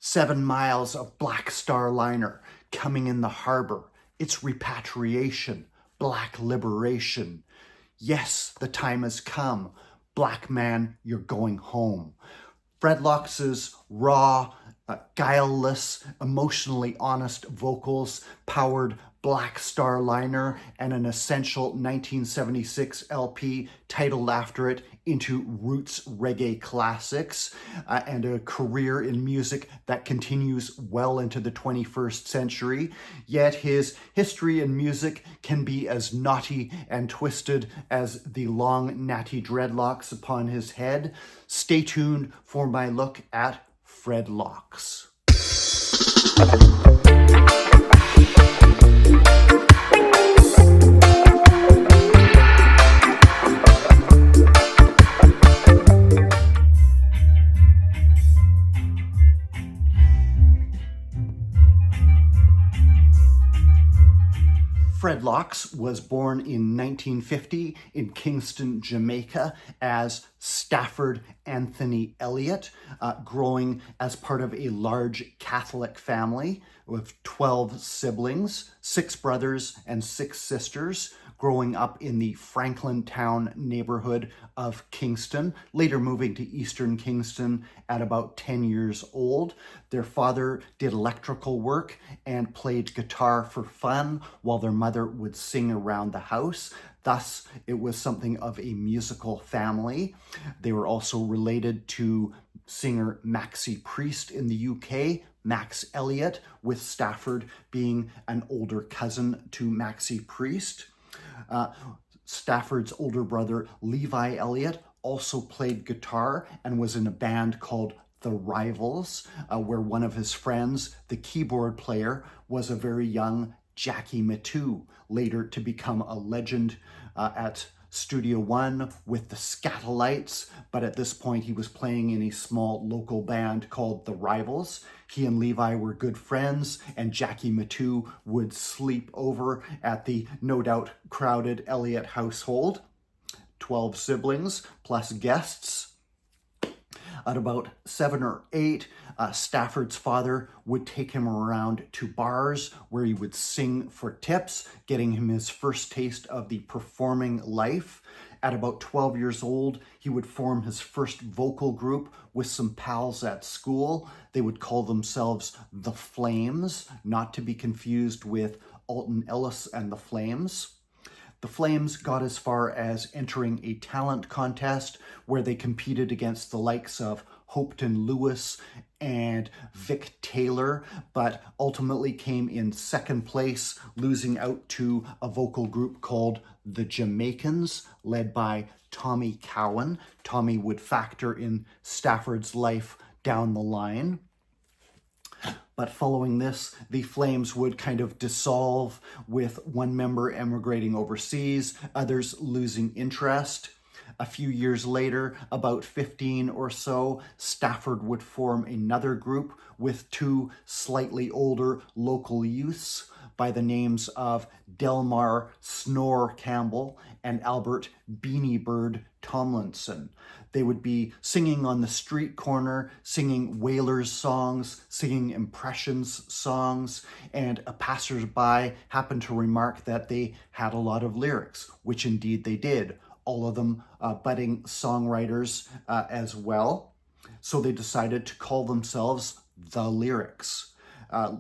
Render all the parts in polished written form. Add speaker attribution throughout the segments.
Speaker 1: 7 miles of Black Star liner coming in the harbor. It's repatriation, black liberation. Yes, the time has come. Black man, you're going home. Fredlocks's raw, guileless, emotionally honest vocals powered Black Star liner and an essential 1976 LP titled after it into roots reggae classics and a career in music that continues well into the 21st century. Yet his history in music can be as knotty and twisted as the long natty dreadlocks upon his head. Stay tuned for my look at Fredlocks. Fredlocks was born in 1950 in Kingston, Jamaica as Stafford Anthony Elliott, growing as part of a large Catholic family with 12 siblings, 6 brothers and 6 sisters, growing up in the Franklin Town neighborhood of Kingston, later moving to Eastern Kingston at about 10 years old. Their father did electrical work and played guitar for fun, while their mother would sing around the house. Thus, it was something of a musical family. They were also related to singer Maxi Priest in the UK, Max Elliott, with Stafford being an older cousin to Maxi Priest. Stafford's older brother, Levi Elliott, also played guitar and was in a band called The Rivals, where one of his friends, the keyboard player, was a very young Jackie Mittoo, later to become a legend at Studio One with the Scatolites, but at this point he was playing in a small local band called The Rivals. He and Levi were good friends, and Jackie Mittoo would sleep over at the no doubt crowded Elliott household. 12 siblings plus guests. At about 7 or 8, Stafford's father would take him around to bars where he would sing for tips, getting him his first taste of the performing life. At about 12 years old, he would form his first vocal group with some pals at school. They would call themselves The Flames, not to be confused with Alton Ellis and the Flames. The Flames got as far as entering a talent contest where they competed against the likes of Hopeton Lewis and Vic Taylor, but ultimately came in second place, losing out to a vocal group called the Jamaicans, led by Tommy Cowan. Tommy would factor in Stafford's life down the line. But following this, the Flames would kind of dissolve, with one member emigrating overseas, others losing interest. A few years later, about 15 or so, Stafford would form another group with 2 slightly older local youths by the names of Delmar Snore Campbell and Albert Beanie Bird Tomlinson. They would be singing on the street corner, singing Wailers songs, singing impressions songs, and a passersby happened to remark that they had a lot of lyrics, which indeed they did. All of them budding songwriters as well. So they decided to call themselves The Lyrics.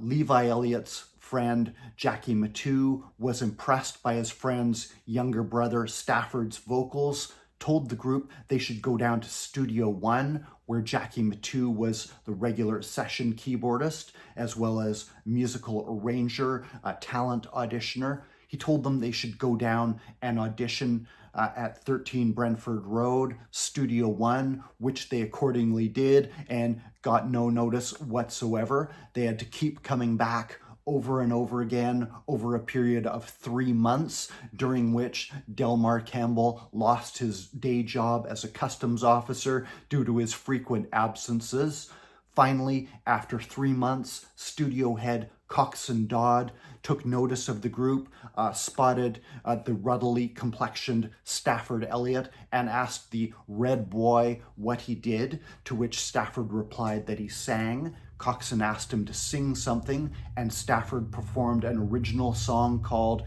Speaker 1: Levi Elliott's friend Jackie Mittoo was impressed by his friend's younger brother Stafford's vocals, told the group they should go down to Studio One, where Jackie Mittoo was the regular session keyboardist, as well as musical arranger, talent auditioner. He told them they should go down and audition at 13 Brentford Road, Studio One, which they accordingly did and got no notice whatsoever. They had to keep coming back over and over again over a period of 3 months, during which Delmar Campbell lost his day job as a customs officer due to his frequent absences. Finally, after 3 months, studio head Coxon Dodd took notice of the group, spotted the ruddily complexioned Stafford Elliott, and asked the red boy what he did, to which Stafford replied that he sang. Coxsone asked him to sing something, and Stafford performed an original song called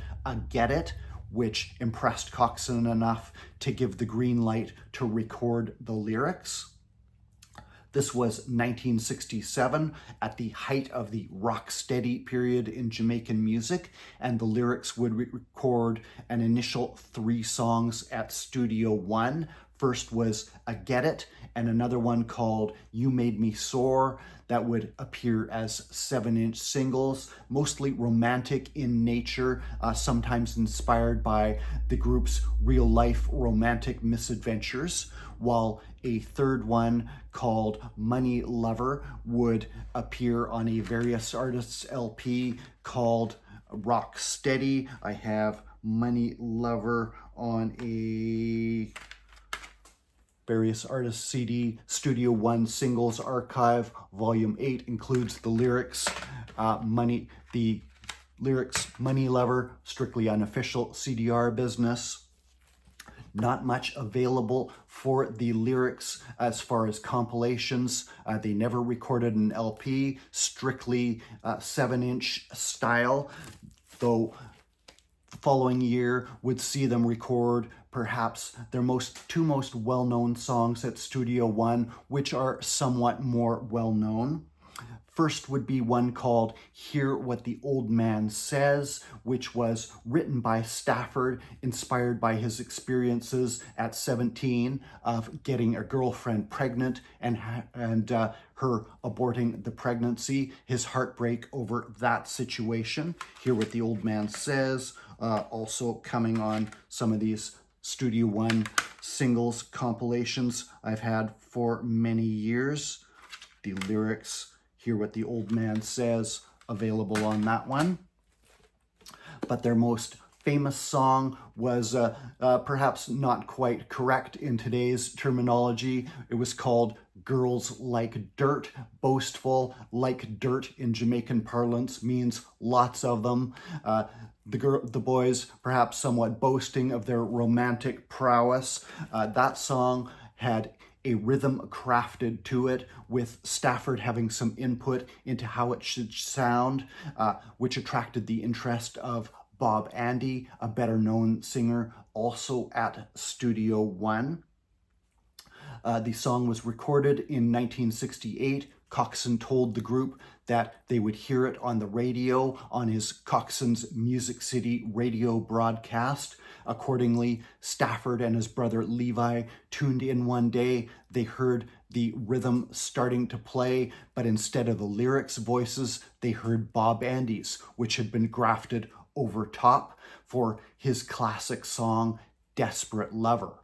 Speaker 1: Get It, which impressed Coxsone enough to give the green light to record the lyrics. This was 1967, at the height of the rocksteady period in Jamaican music, and the lyrics would record an initial 3 songs at Studio One. First was Get It, and another one called You Made Me Sore that would appear as 7-inch singles, mostly romantic in nature, sometimes inspired by the group's real-life romantic misadventures, while a third one called Money Lover would appear on a Various Artists LP called Rock Steady. I have Money Lover on a Various Artists CD. Studio One Singles Archive, Volume 8 includes the lyrics. Money Lover, strictly unofficial CDR business. Not much available for the lyrics as far as compilations. They never recorded an LP, strictly 7-inch style, though the following year would see them record perhaps their two most well-known songs at Studio One, which are somewhat more well-known. First would be one called Hear What the Old Man Says, which was written by Stafford, inspired by his experiences at 17 of getting a girlfriend pregnant and her aborting the pregnancy, his heartbreak over that situation. Hear What the Old Man Says, also coming on some of these Studio One singles compilations I've had for many years. The lyrics, Hear What the Old Man Says, available on that one. But their most famous song was perhaps not quite correct in today's terminology. It was called Girls Like Dirt. Boastful, like dirt in Jamaican parlance, means lots of them. The boys perhaps somewhat boasting of their romantic prowess. That song had a rhythm crafted to it, with Stafford having some input into how it should sound, which attracted the interest of Bob Andy, a better-known singer, also at Studio One. The song was recorded in 1968. Coxsone told the group that they would hear it on the radio on his Coxsone's Music City radio broadcast. Accordingly, Stafford and his brother Levi tuned in one day. They heard the rhythm starting to play, but instead of the lyrics' voices, they heard Bob Andy's, which had been grafted over top for his classic song, Desperate Lover,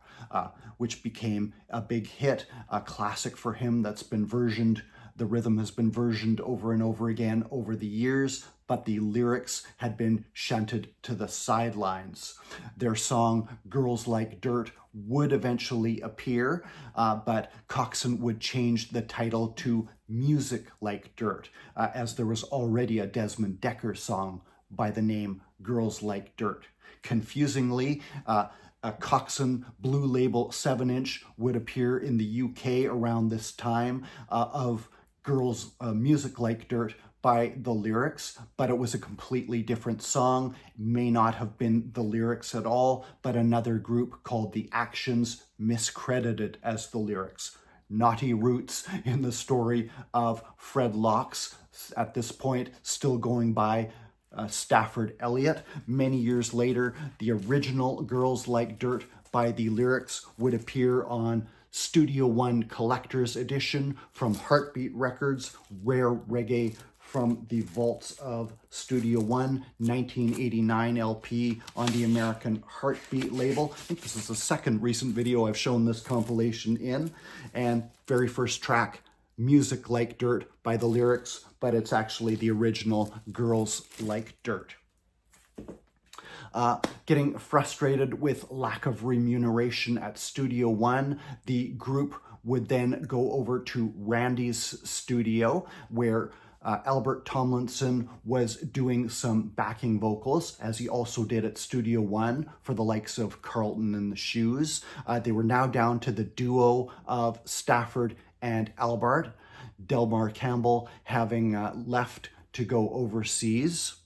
Speaker 1: which became a big hit, a classic for him that's been versioned. The rhythm has been versioned over and over again over the years, but the lyrics had been shunted to the sidelines. Their song, Girls Like Dirt, would eventually appear, but Coxsone would change the title to Music Like Dirt, as there was already a Desmond Dekker song by the name Girls Like Dirt. Confusingly, a Coxsone Blue Label 7-inch would appear in the UK around this time of Girls Music Like Dirt by the lyrics, but it was a completely different song. May not have been the lyrics at all, but another group called The Actions miscredited as the lyrics. Naughty roots in the story of Fred Locks, at this point still going by Stafford Elliott. Many years later, the original Girls Like Dirt by the lyrics would appear on Studio One Collector's Edition from Heartbeat Records, Rare Reggae from the Vaults of Studio One, 1989 LP on the American Heartbeat label. I think this is the second recent video I've shown this compilation in. And very first track, Music Like Dirt by the lyrics, but it's actually the original Girls Like Dirt. Getting frustrated with lack of remuneration at Studio One, the group would then go over to Randy's studio, where Albert Tomlinson was doing some backing vocals, as he also did at Studio One for the likes of Carlton and the Shoes. They were now down to the duo of Stafford and Albert. Delmar Campbell having left to go overseas.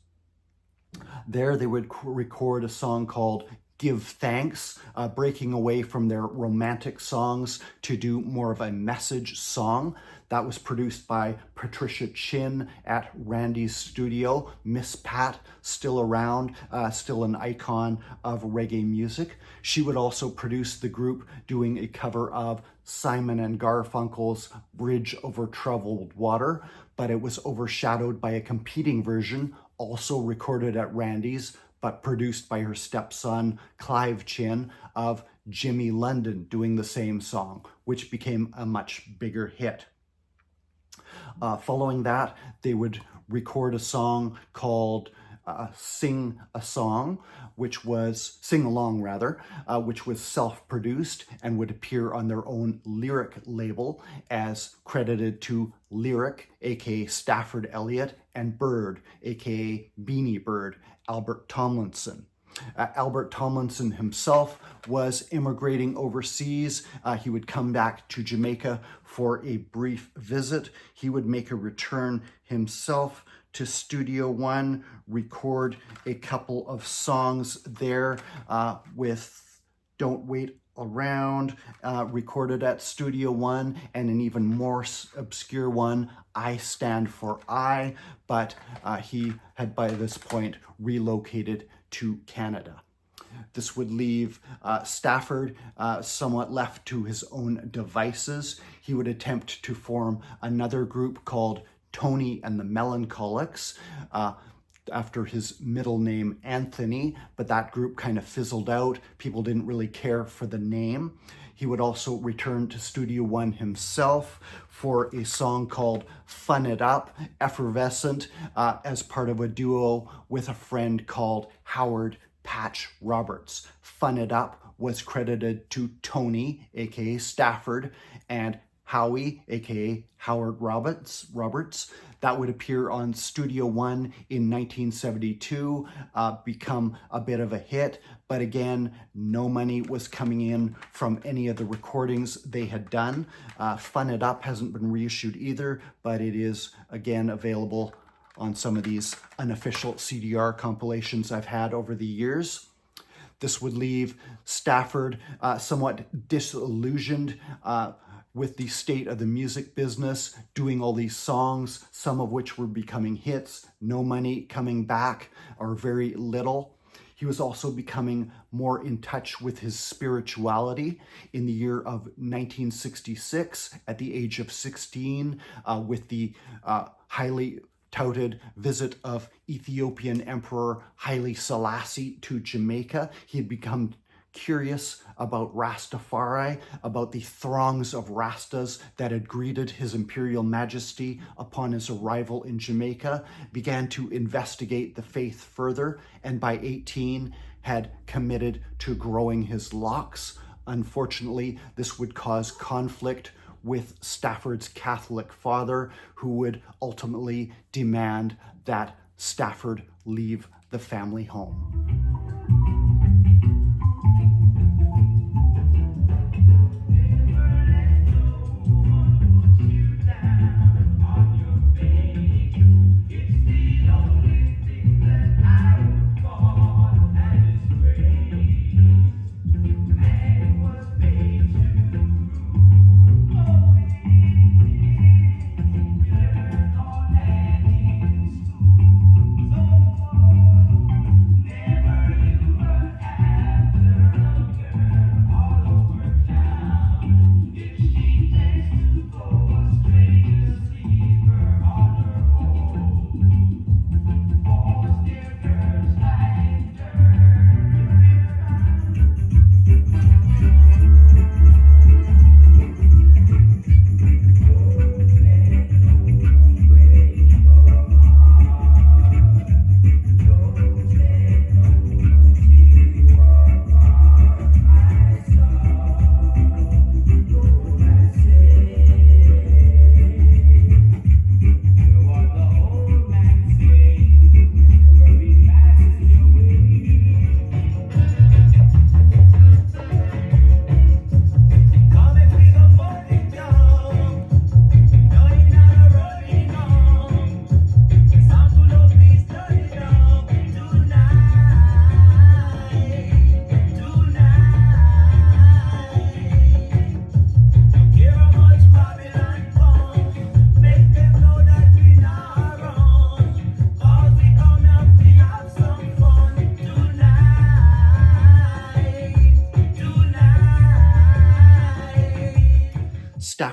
Speaker 1: There they would record a song called Give Thanks, breaking away from their romantic songs to do more of a message song. That was produced by Patricia Chin at Randy's studio. Miss Pat, still around, still an icon of reggae music. She would also produce the group doing a cover of Simon and Garfunkel's Bridge Over Troubled Water, but it was overshadowed by a competing version, also recorded at Randy's, but produced by her stepson, Clive Chin, of Jimmy London doing the same song, which became a much bigger hit. Following that, they would record a song called Sing Along, which was self-produced and would appear on their own Lyric label as credited to Lyric, aka Stafford Elliott, and Bird, aka Beanie Bird, Albert Tomlinson. Albert Tomlinson himself was immigrating overseas. He would come back to Jamaica for a brief visit. He would make a return himself to Studio One, record a couple of songs there with Don't Wait Around, recorded at Studio One, and an even more obscure one, I Stand for I, but he had by this point relocated to Canada. This would leave Stafford somewhat left to his own devices. He would attempt to form another group called Tony and the Melancholics, after his middle name Anthony, but that group kind of fizzled out. People didn't really care for the name. He would also return to Studio One himself for a song called Fun It Up, effervescent, as part of a duo with a friend called Howard Patch Roberts. Fun It Up was credited to Tony, aka Stafford, and Howie, aka Howard Roberts. That would appear on Studio One in 1972, become a bit of a hit, but again, no money was coming in from any of the recordings they had done. Fun It Up hasn't been reissued either, but it is again available on some of these unofficial CDR compilations I've had over the years. This would leave Stafford somewhat disillusioned with the state of the music business, doing all these songs, some of which were becoming hits, no money coming back, or very little. He was also becoming more in touch with his spirituality. In the year of 1966, at the age of 16, with the highly touted visit of Ethiopian Emperor Haile Selassie to Jamaica, he had become curious about Rastafari, about the throngs of Rastas that had greeted His Imperial Majesty upon his arrival in Jamaica, began to investigate the faith further, and by 18 had committed to growing his locks. Unfortunately, this would cause conflict with Stafford's Catholic father, who would ultimately demand that Stafford leave the family home.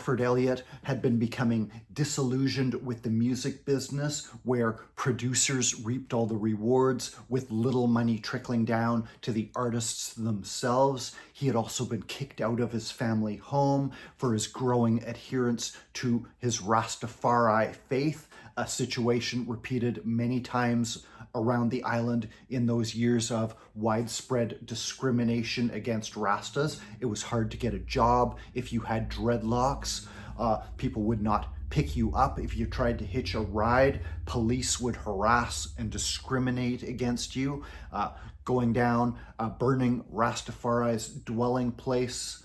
Speaker 1: Stafford Elliott had been becoming disillusioned with the music business, where producers reaped all the rewards with little money trickling down to the artists themselves. He had also been kicked out of his family home for his growing adherence to his Rastafari faith, a situation repeated many times around the island in those years of widespread discrimination against Rastas. It was hard to get a job if you had dreadlocks. People would not pick you up if you tried to hitch a ride. Police would harass and discriminate against you. Going down, burning Rastafari's dwelling place,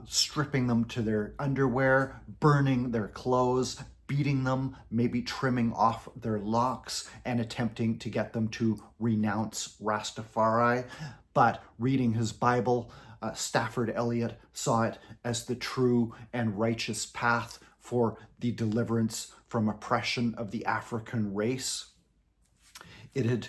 Speaker 1: stripping them to their underwear, burning their clothes, beating them, maybe trimming off their locks, and attempting to get them to renounce Rastafari. But reading his Bible, Stafford Elliott saw it as the true and righteous path for the deliverance from oppression of the African race. It had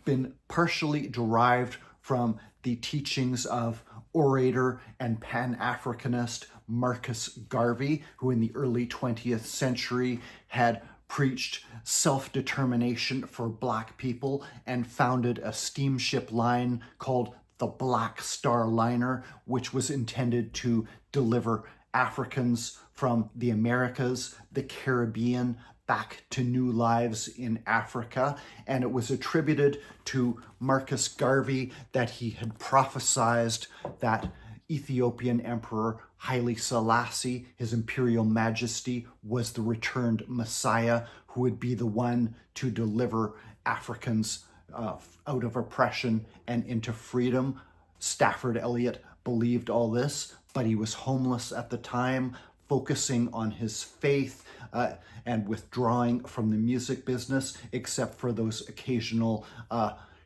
Speaker 1: been partially derived from the teachings of orator and Pan-Africanist Marcus Garvey, who in the early 20th century had preached self-determination for Black people and founded a steamship line called the Black Star Liner, which was intended to deliver Africans from the Americas, the Caribbean, back to new lives in Africa. And it was attributed to Marcus Garvey that he had prophesied that Ethiopian Emperor Haile Selassie, His Imperial Majesty, was the returned Messiah who would be the one to deliver Africans out of oppression and into freedom. Stafford Elliott believed all this, but he was homeless at the time, focusing on his faith and withdrawing from the music business, except for those occasional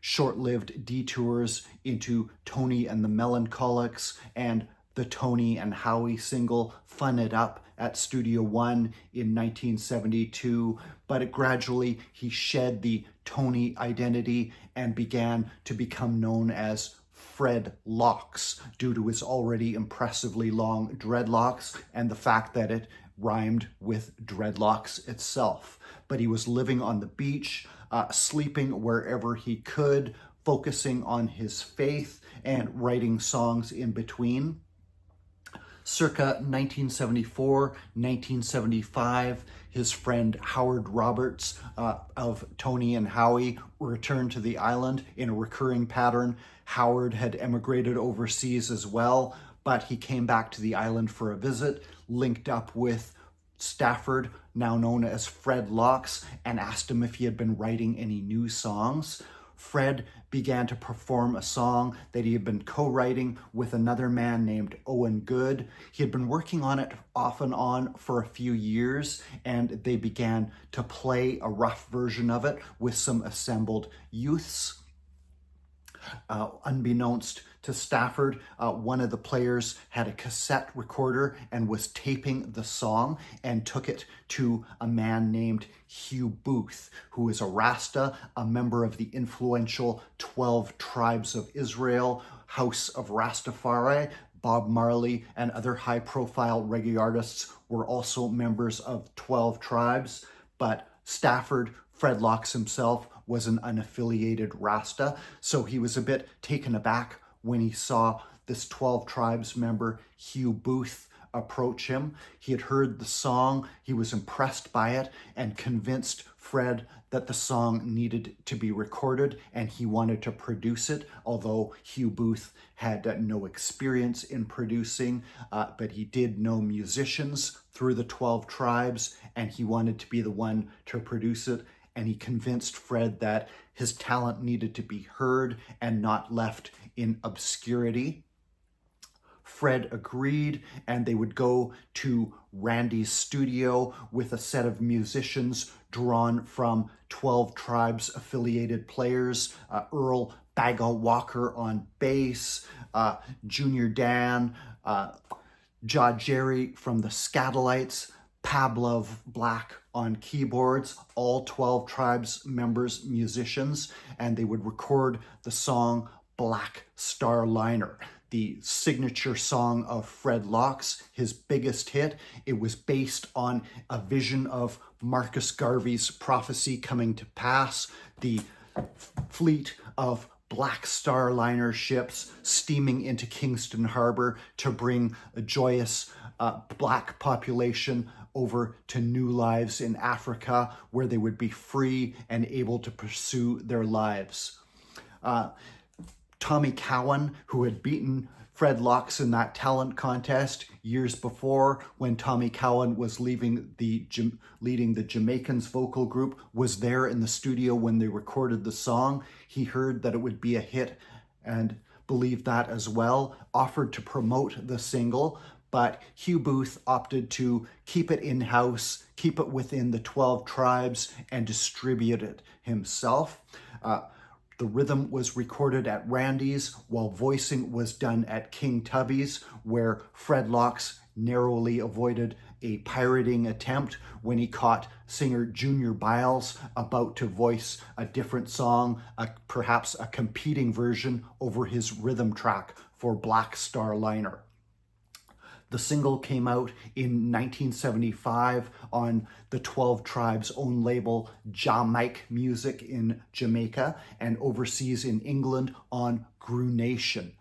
Speaker 1: short-lived detours into Tony and the Melancholics and the Tony and Howie single Fun It Up at Studio One in 1972. But gradually he shed the Tony identity and began to become known as Fred Locks due to his already impressively long dreadlocks and the fact that it rhymed with dreadlocks itself. But he was living on the beach, sleeping wherever he could, focusing on his faith and writing songs in between. Circa 1974, 1975, his friend Howard Roberts of Tony and Howie returned to the island in a recurring pattern. Howard had emigrated overseas as well, but he came back to the island for a visit, linked up with Stafford, now known as Fred Locks, and asked him if he had been writing any new songs. Fred began to perform a song that he had been co-writing with another man named Owen Good. He had been working on it off and on for a few years, and they began to play a rough version of it with some assembled youths. Unbeknownst to Stafford, one of the players had a cassette recorder and was taping the song and took it to a man named Hugh Booth, who is a Rasta, a member of the influential 12 Tribes of Israel, House of Rastafari. Bob Marley and other high-profile reggae artists were also members of 12 Tribes, but Stafford, Fred Locks himself, was an unaffiliated Rasta, so he was a bit taken aback when he saw this 12 Tribes member, Hugh Booth, approach him. He had heard the song, he was impressed by it, and convinced Fred that the song needed to be recorded and he wanted to produce it, although Hugh Booth had no experience in producing, but he did know musicians through the 12 Tribes, and he wanted to be the one to produce it. And he convinced Fred that his talent needed to be heard and not left in obscurity. Fred agreed, and they would go to Randy's studio with a set of musicians drawn from 12 Tribes affiliated players, Earl Bagga Walker on bass, Junior Dan, Jaw Jerry from the Scatolites, Pablo Black on keyboards, all 12 Tribes members, musicians, and they would record the song Black Star Liner. the signature song of Fred Locke's, his biggest hit. It was based on a vision of Marcus Garvey's prophecy coming to pass. The fleet of Black Star liner ships steaming into Kingston Harbor to bring a joyous Black population over to new lives in Africa, where they would be free and able to pursue their lives. Tommy Cowan, who had beaten Fred Locks in that talent contest years before, when Tommy Cowan was leading the Jamaicans vocal group, was there in the studio when they recorded the song. He heard that it would be a hit and believed that as well, offered to promote the single, but Hugh Booth opted to keep it in-house, keep it within the 12 tribes, and distribute it himself. The rhythm was recorded at Randy's, while voicing was done at King Tubby's, where Fred Locks narrowly avoided a pirating attempt when he caught singer Junior Biles about to voice a different song, perhaps a competing version, over his rhythm track for Black Star Liner. The single came out in 1975 on the 12 Tribes' own label, Jamaica Music in Jamaica, and overseas in England on Gru Nation.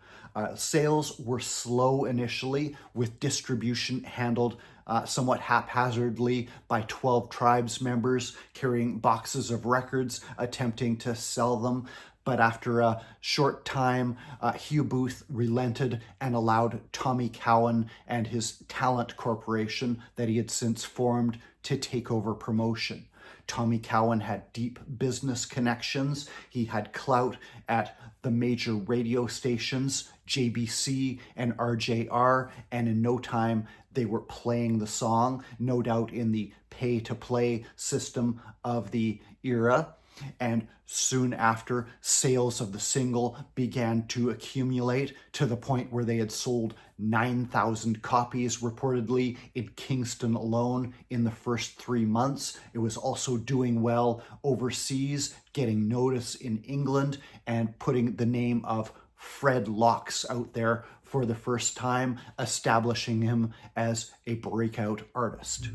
Speaker 1: Sales were slow initially, with distribution handled somewhat haphazardly by 12 Tribes members carrying boxes of records, attempting to sell them. But after a short time, Hugh Booth relented and allowed Tommy Cowan and his Talent Corporation that he had since formed to take over promotion. Tommy Cowan had deep business connections. He had clout at the major radio stations, JBC and RJR, and in no time they were playing the song, no doubt in the pay-to-play system of the era. And soon after, sales of the single began to accumulate to the point where they had sold 9,000 copies reportedly in Kingston alone in the first 3 months. It was also doing well overseas, getting notice in England and putting the name of Fred Locks out there for the first time, establishing him as a breakout artist.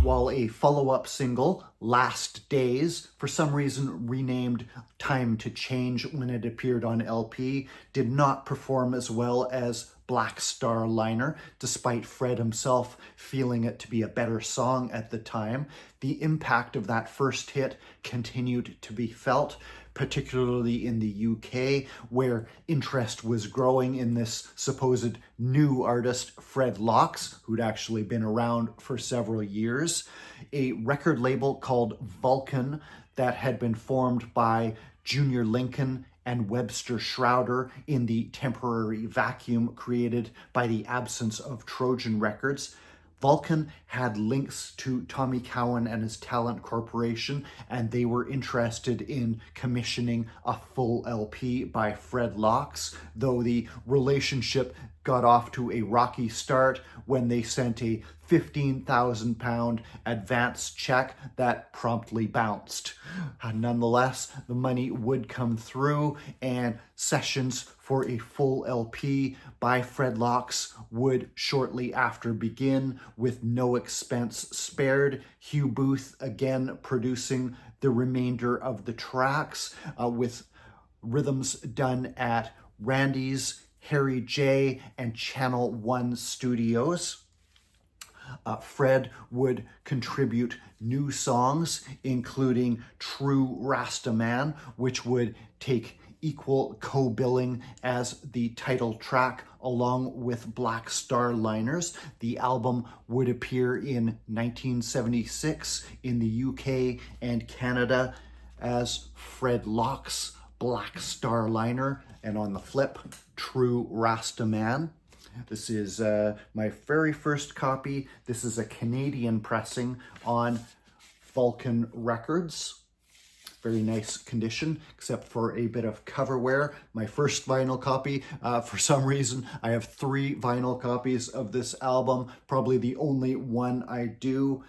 Speaker 1: While a follow-up single, Last Days, for some reason renamed Time to Change when it appeared on LP, did not perform as well as Black Star Liner, despite Fred himself feeling it to be a better song at the time. The impact of that first hit continued to be felt, particularly in the UK, where interest was growing in this supposed new artist, Fred Locks, who'd actually been around for several years. A record label called Vulcan that had been formed by Junior Lincoln and Webster Schroeder in the temporary vacuum created by the absence of Trojan Records. Vulcan had links to Tommy Cowan and his Talent Corporation, and they were interested in commissioning a full LP by Fred Locks, though the relationship got off to a rocky start when they sent a £15,000 advance check that promptly bounced. Nonetheless, the money would come through, and sessions for a full LP by Fred Locks would shortly after begin, with no expense spared. Hugh Booth again producing the remainder of the tracks, with rhythms done at Randy's, Harry J, and Channel 1 Studios. Fred would contribute new songs, including True Rastaman, which would take equal co-billing as the title track along with Black Star Liners. The album would appear in 1976 in the UK and Canada as Fred Locke's Black Star Liner, and on the flip, True Rastaman. This is my very first copy. This is a Canadian pressing on Vulcan Records. Very nice condition, except for a bit of cover wear. My first vinyl copy, for some reason, I have 3 vinyl copies of this album, probably the only one I do.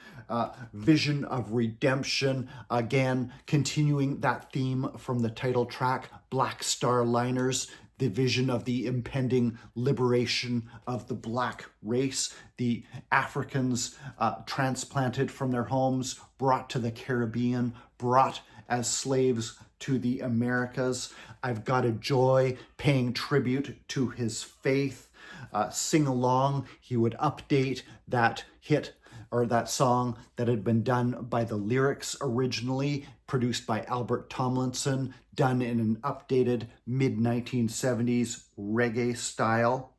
Speaker 1: Vision of Redemption, again, continuing that theme from the title track, Black Star Liners, the vision of the impending liberation of the black race, the Africans transplanted from their homes, brought to the Caribbean, brought as slaves to the Americas. I've Got a Joy, paying tribute to his faith. Sing Along, he would update that hit or that song that had been done by the Lyrics originally, produced by Albert Tomlinson, done in an updated mid-1970s reggae style.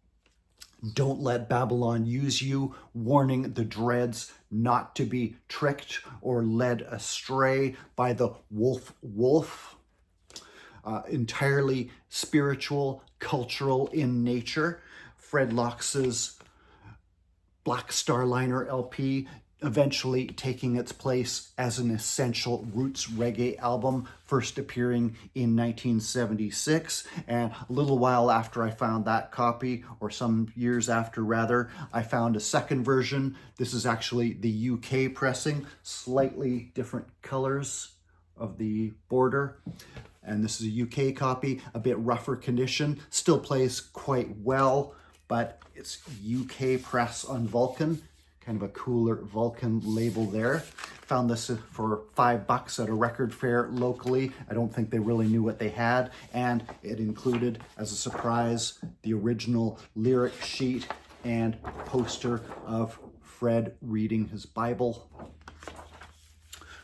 Speaker 1: Don't Let Babylon Use You, warning the dreads not to be tricked or led astray by the wolf. Entirely spiritual, cultural in nature. Fred Locke's Black Star Liner LP, eventually taking its place as an essential roots reggae album, first appearing in 1976. And a little while after I found that copy, or some years after rather, I found a second version. This is actually the UK pressing, slightly different colors of the border. And this is a UK copy, a bit rougher condition, still plays quite well, but it's UK press on Vulcan. Kind of a cooler Vulcan label there. Found this for $5 at a record fair locally. I don't think they really knew what they had. And it included, as a surprise, the original lyric sheet and poster of Fred reading his Bible.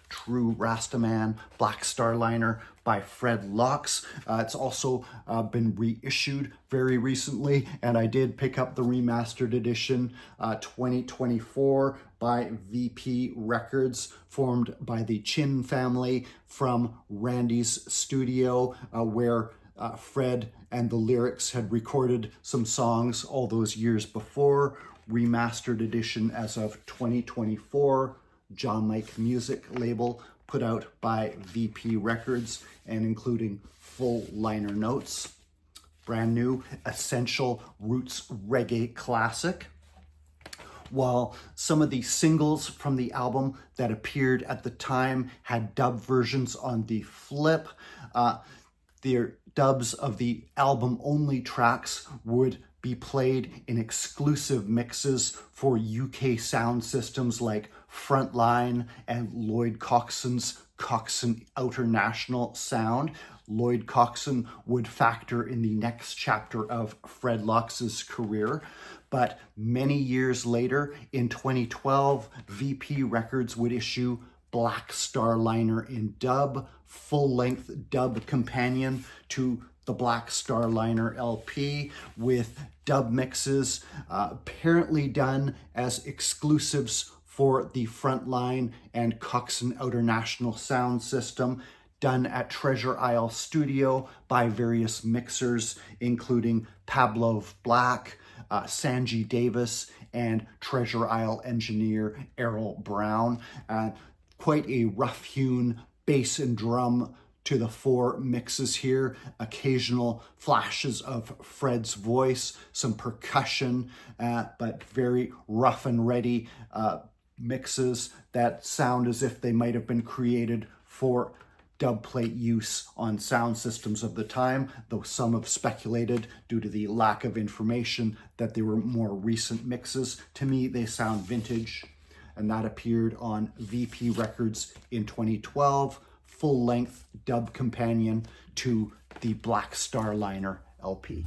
Speaker 1: True Rastaman, Black Star Liner by Fred Locke. It's also been reissued very recently, and I did pick up the remastered edition 2024 by VP Records, formed by the Chin family from Randy's studio, where Fred and the Lyrics had recorded some songs all those years before. Remastered edition as of 2024. John Mike Music label, put out by VP Records, and including full liner notes. Brand new, essential roots reggae classic. While some of the singles from the album that appeared at the time had dub versions on the flip, the dubs of the album-only tracks would be played in exclusive mixes for UK sound systems like Frontline and Lloyd Coxon's Coxon Outer National Sound. Lloyd Coxon would factor in the next chapter of Fred Locke's career. But many years later, in 2012, VP Records would issue Black Star Liner in dub, full-length dub companion to the Black Star Liner LP, with dub mixes apparently done as exclusives for the Frontline and Coxon Outer National Sound System, done at Treasure Isle Studio by various mixers, including Pavlov Black, Sanji Davis, and Treasure Isle engineer Errol Brown. Quite a rough-hewn bass and drum to the 4 mixes here, occasional flashes of Fred's voice, some percussion, but very rough and ready mixes that sound as if they might have been created for dub plate use on sound systems of the time, though some have speculated due to the lack of information that they were more recent mixes. To me, they sound vintage, and that appeared on VP Records in 2012, full-length dub companion to the Black Star Liner LP.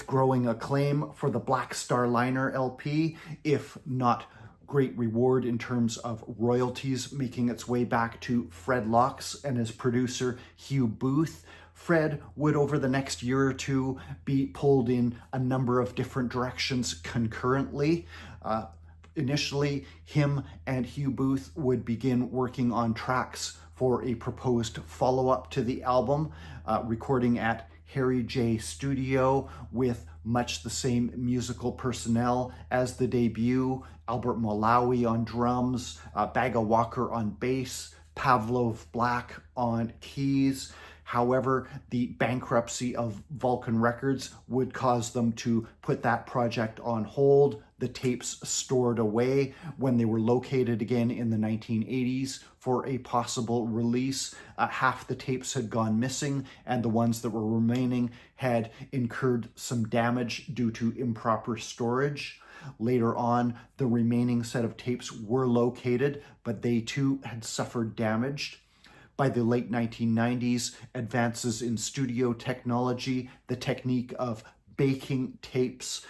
Speaker 1: with growing acclaim for the Black Star Liner LP, if not great reward in terms of royalties making its way back to Fred Locks and his producer Hugh Booth. Fred would, over the next year or two, be pulled in a number of different directions concurrently. Initially, him and Hugh Booth would begin working on tracks for a proposed follow-up to the album, recording at Harry J Studio with much the same musical personnel as the debut: Albert Malawi on drums, Bagga Walker on bass, Pavlov Black on keys. However, the bankruptcy of Vulcan Records would cause them to put that project on hold. The tapes stored away when they were located again in the 1980s for a possible release. Half the tapes had gone missing, and the ones that were remaining had incurred some damage due to improper storage. Later on, the remaining set of tapes were located, but they too had suffered damage. By the late 1990s, advances in studio technology, the technique of baking tapes,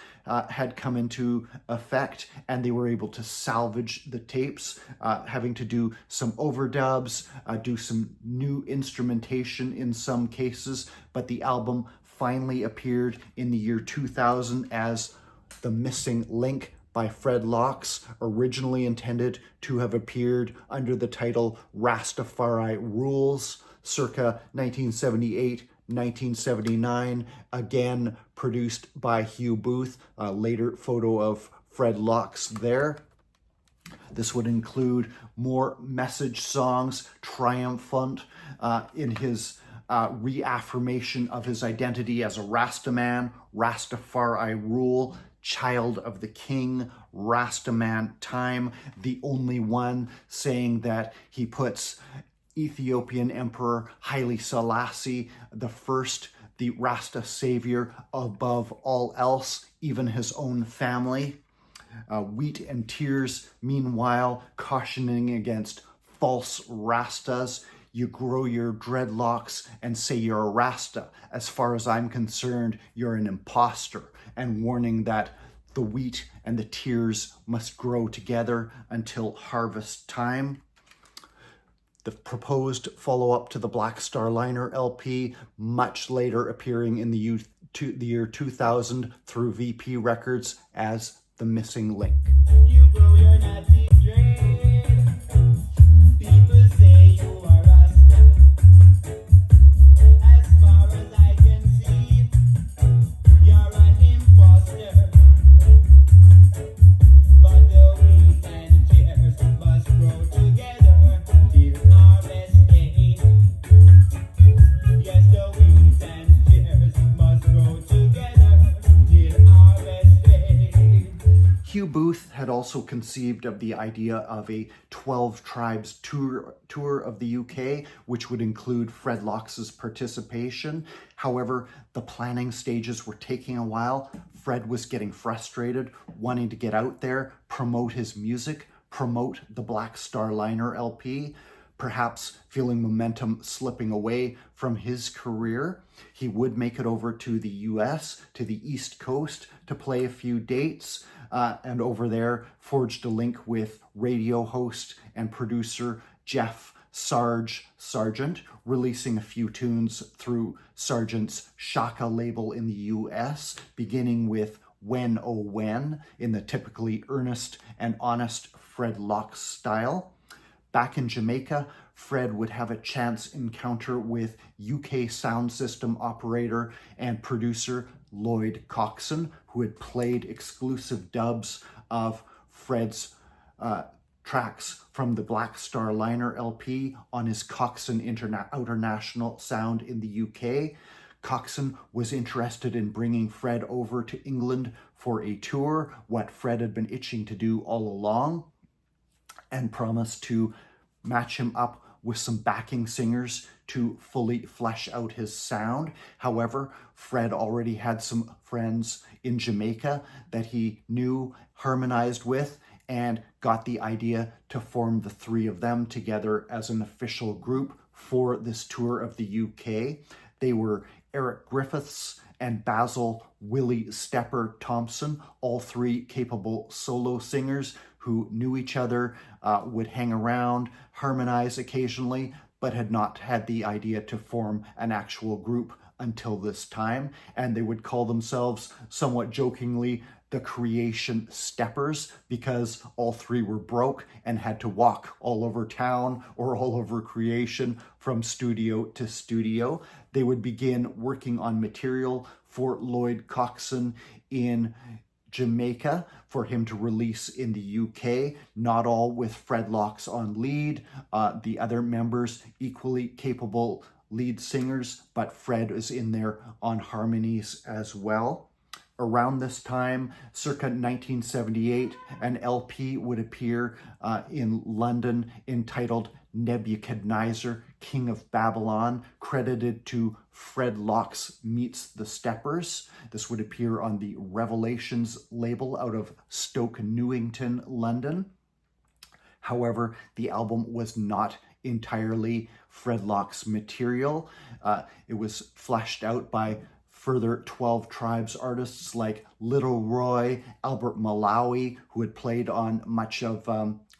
Speaker 1: had come into effect, and they were able to salvage the tapes, having to do some overdubs, do some new instrumentation in some cases, but the album finally appeared in the year 2000 as The Missing Link by Fred Locks, originally intended to have appeared under the title Rastafari Rules, circa 1978-1979, again produced by Hugh Booth, a later photo of Fred Locks there. This would include more message songs, triumphant in his reaffirmation of his identity as a Rastaman, Rastafari Rule, Child of the King, Rastaman Time, the only one, saying that he puts Ethiopian Emperor Haile Selassie the First, the Rasta savior, above all else, even his own family. Wheat and Tears, meanwhile, cautioning against false Rastas. You grow your dreadlocks and say you're a Rasta. As far as I'm concerned, you're an imposter, and warning that the wheat and the tears must grow together until harvest time. The proposed follow-up to the Black Star Liner LP, much later appearing in the year 2000 through VP Records as The Missing Link.
Speaker 2: You grow your Nazi dread. People say you are Rasta. As far as I can see, you're an imposter. But the wheat and tears must grow together till harvest day. Yes, the wheat and tears must grow together till harvest day.
Speaker 1: Hugh Booth had also conceived of the idea of a 12 Tribes tour of the UK, which would include Fred Locks' participation. However, the planning stages were taking a while. Fred was getting frustrated, wanting to get out there, promote his music, promote the Black Star Liner LP, perhaps feeling momentum slipping away from his career. He would make it over to the US, to the East Coast, to play a few dates, and over there forged a link with radio host and producer Jeff Sargent, releasing a few tunes through Sargent's Shaka label in the US, beginning with When Oh When, in the typically earnest and honest Fred Locks style. Back in Jamaica, Fred would have a chance encounter with UK sound system operator and producer Lloyd Coxon, who had played exclusive dubs of Fred's tracks from the Black Star Liner LP on his Coxon Outernational sound in the UK. Coxon was interested in bringing Fred over to England for a tour, what Fred had been itching to do all along, and promised to match him up with some backing singers to fully flesh out his sound. However, Fred already had some friends in Jamaica that he knew, harmonized with, and got the idea to form the three of them together as an official group for this tour of the UK. They were Eric Griffiths and Basil Willie Stepper Thompson, all three capable solo singers who knew each other, would hang around, harmonize occasionally, but had not had the idea to form an actual group until this time. And they would call themselves, somewhat jokingly, the Creation Steppers, because all three were broke and had to walk all over town or all over creation from studio to studio. They would begin working on material for Lloyd Coxon in Jamaica for him to release in the UK, not all with Fred Locks on lead. The other members, equally capable lead singers, but Fred is in there on harmonies as well. Around this time, circa 1978, an LP would appear in London entitled Nebuchadnezzar, King of Babylon, credited to Fred Locks Meets the Steppers. This would appear on the Revelations label out of Stoke Newington, London. However, the album was not entirely Fred Locks material. It was fleshed out by further 12 Tribes artists like Little Roy, Albert Malawi, who had played on much of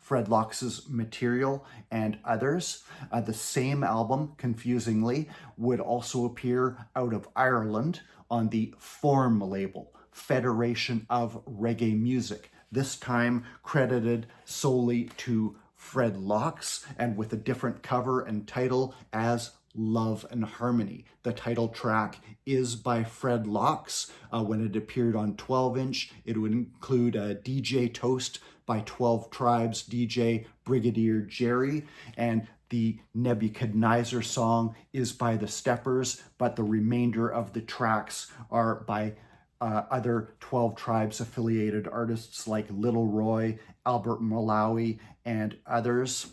Speaker 1: Fred Locks' material, and others. The same album, confusingly, would also appear out of Ireland on the Form label, Federation of Reggae Music, this time credited solely to Fred Locks and with a different cover and title as Love and Harmony. The title track is by Fred Locks. When it appeared on 12-inch, it would include a DJ Toast by 12 Tribes DJ Brigadier Jerry, and the Nebuchadnezzar song is by the Steppers, but the remainder of the tracks are by other 12 Tribes affiliated artists like Little Roy, Albert Malawi, and others.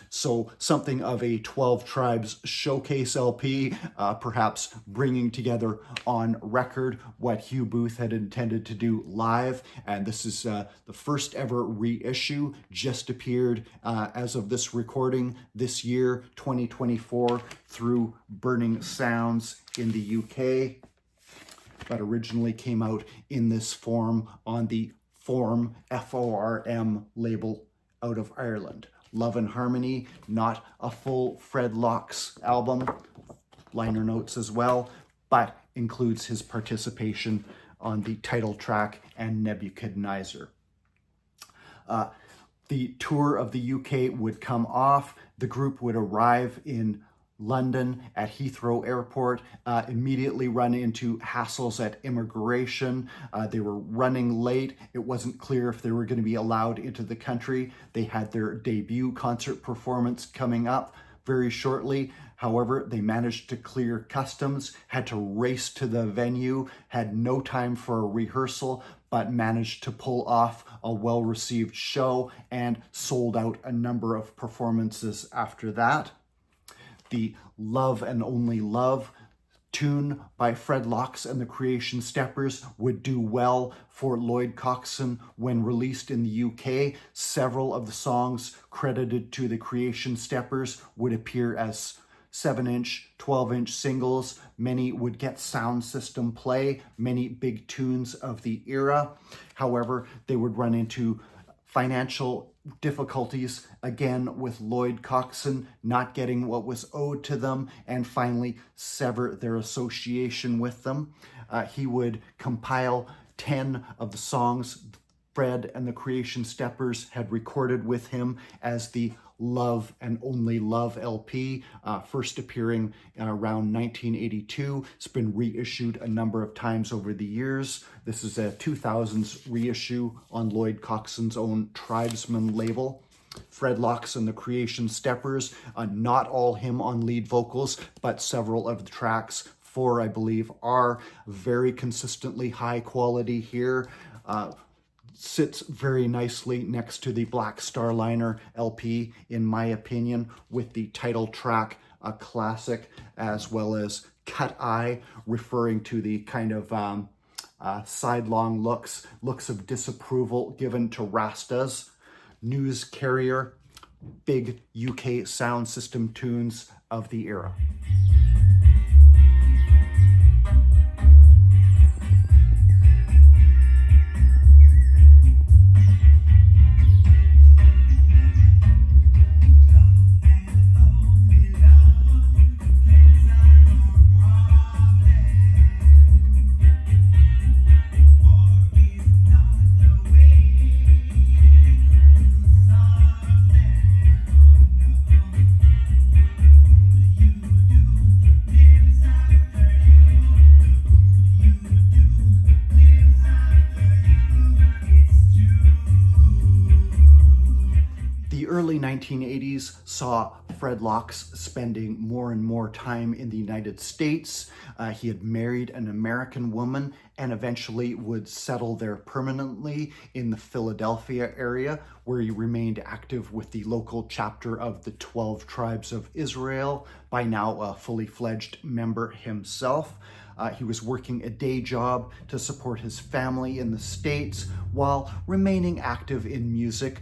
Speaker 1: So something of a 12 Tribes showcase LP, perhaps bringing together on record what Hugh Booth had intended to do live. And this is the first ever reissue, just appeared as of this recording this year, 2024, through Burning Sounds in the UK, but originally came out in this form on the Form, F-O-R-M label out of Ireland. Love and Harmony, not a full Fred Locks album, liner notes as well, but includes his participation on the title track and Nebuchadnezzar. The tour of the UK would come off. The group would arrive in London at Heathrow Airport, immediately run into hassles at immigration. They were running late. It wasn't clear if they were going to be allowed into the country. They had their debut concert performance coming up very shortly. However, they managed to clear customs, had to race to the venue, had no time for a rehearsal, but managed to pull off a well-received show and sold out a number of performances after that. The Love and Only Love tune by Fred Locks and the Creation Steppers would do well for Lloyd Coxon when released in the UK. Several of the songs credited to the Creation Steppers would appear as 7-inch, 12-inch singles. Many would get sound system play, many big tunes of the era. However, they would run into financial difficulties, again with Lloyd Coxon not getting what was owed to them, and finally sever their association with them. He would compile 10 of the songs Fred and the Creation Steppers had recorded with him as the Love and Only Love LP, first appearing around 1982. It's been reissued a number of times over the years. This is a 2000s reissue on Lloyd Coxon's own Tribesman label. Fred Locks and the Creation Steppers, not all him on lead vocals, but several of the tracks, 4 I believe, are very consistently high quality here. Sits very nicely next to the Black Starliner LP, in my opinion, with the title track, a classic, as well as Cut Eye, referring to the kind of sidelong looks of disapproval given to Rastas. News Carrier, big UK sound system tunes of the era. early 1980s saw Fred Locks spending more and more time in the United States. He had married an American woman and eventually would settle there permanently in the Philadelphia area, where he remained active with the local chapter of the 12 Tribes of Israel, by now a fully fledged member himself. He was working a day job to support his family in the States while remaining active in music,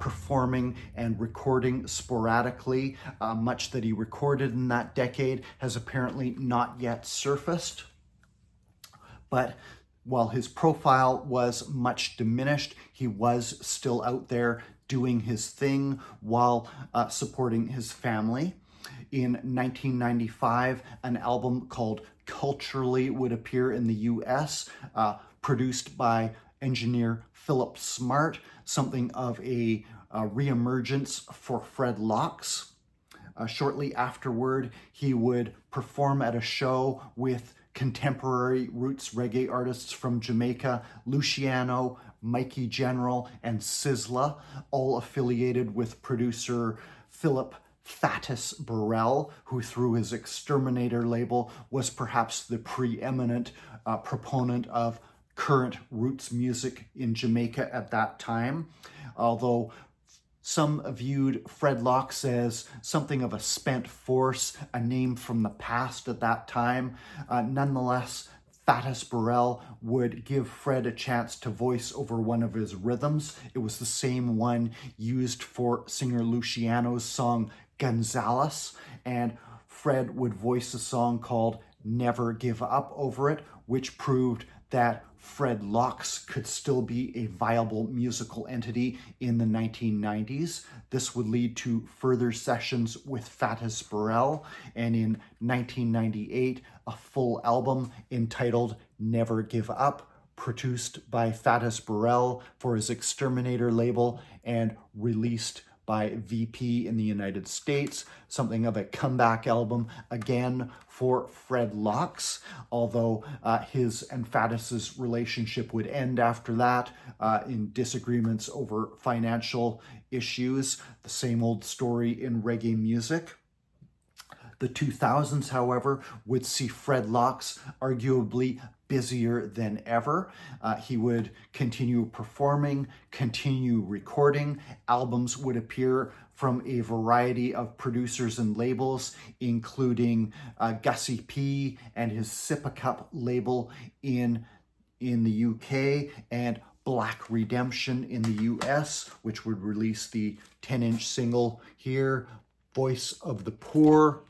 Speaker 1: performing and recording sporadically. Much that he recorded in that decade has apparently not yet surfaced. But while his profile was much diminished, he was still out there doing his thing while supporting his family. In 1995, an album called Culturally would appear in the US, produced by engineer Philip Smart, something of a reemergence for Fred Locks. Shortly afterward, he would perform at a show with contemporary roots reggae artists from Jamaica, Luciano, Mikey General, and Sizzla, all affiliated with producer Philip Fatis Burrell, who through his Exterminator label was perhaps the preeminent proponent of current roots music in Jamaica at that time. Although some viewed Fred Locks as something of a spent force, a name from the past at that time. Nonetheless, Fatis Burrell would give Fred a chance to voice over one of his rhythms. It was the same one used for singer Luciano's song Gonzales, and Fred would voice a song called Never Give Up over it, which proved that Fred Locks could still be a viable musical entity in the 1990s. This would lead to further sessions with Fatis Burrell, and in 1998, a full album entitled Never Give Up, produced by Fatis Burrell for his Exterminator label and released by VP in the United States, something of a comeback album again for Fred Locks, although his and Fatis's relationship would end after that in disagreements over financial issues. The same old story in reggae music. The 2000s, however, would see Fred Locks arguably busier than ever. He would continue performing, continue recording. Albums would appear from a variety of producers and labels, including Gussie P and his Sip a Cup label in the UK, and Black Redemption in the US, which would release the 10-inch single here, Voice of the Poor,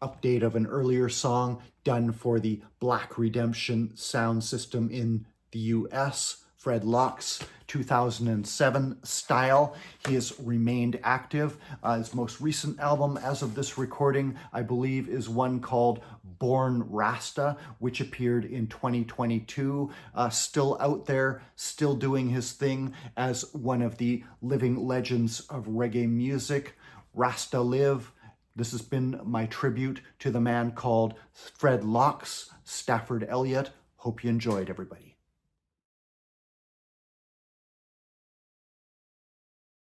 Speaker 1: update of an earlier song done for the Black Redemption sound system in the US, Fred Locks, 2007 style. He has remained active. His most recent album as of this recording, I believe, is one called Born Rasta, which appeared in 2022. Still out there, still doing his thing as one of the living legends of reggae music. Rasta live. This has been my tribute to the man called Fred Locks, Stafford Elliott. Hope you enjoyed, everybody.